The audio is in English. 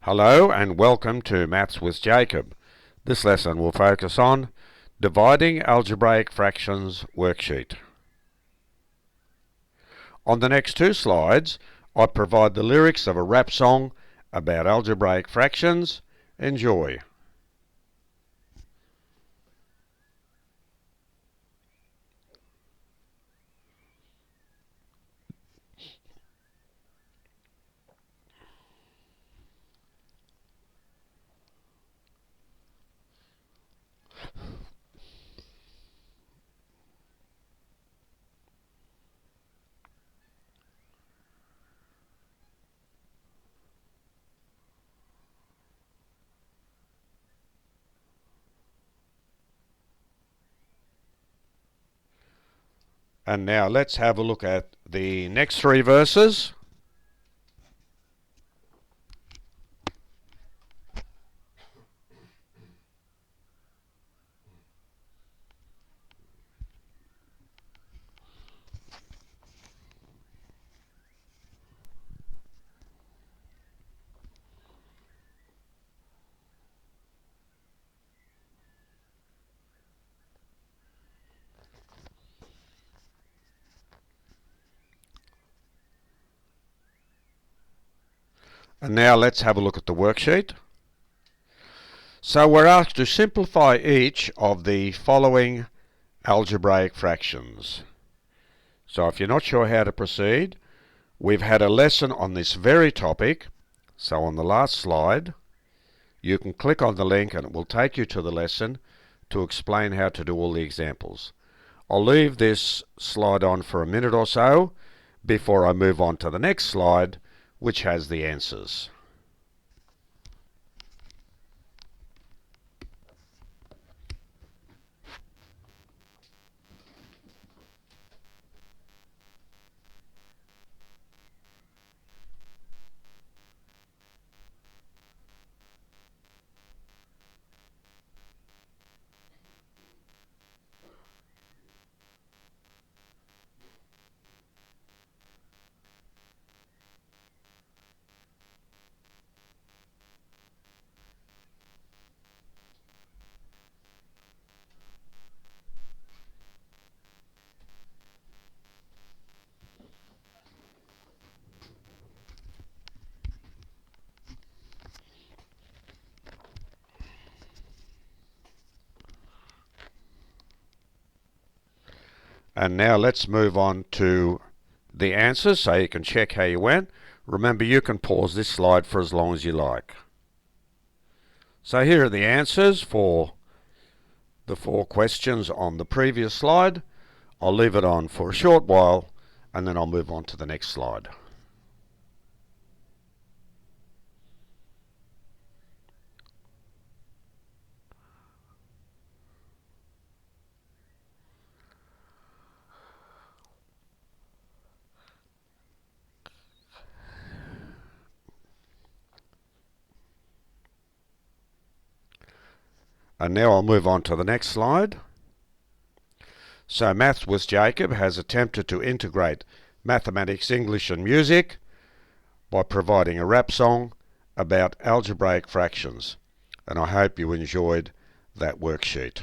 Hello and welcome to Maths with Jacob. This lesson will focus on dividing algebraic fractions worksheet. On the next two slides, I provide the lyrics of a rap song about algebraic fractions. Enjoy. And now let's have a look at the next three verses. And now let's have a look at the worksheet. So we're asked to simplify each of the following algebraic fractions. So if you're not sure how to proceed, we've had a lesson on this very topic. So on the last slide, you can click on the link and it will take you to the lesson to explain how to do all the examples. I'll leave this slide on for a minute or so before I move on to the next slide, which has the answers. And now let's move on to the answers so you can check how you went. Remember, you can pause this slide for as long as you like. So here are the answers for the four questions on the previous slide. I'll leave it on for a short while and then I'll move on to the next slide. And now I'll move on to the next slide. So Maths with Jacob has attempted to integrate mathematics, English and music by providing a rap song about algebraic fractions. And I hope you enjoyed that worksheet.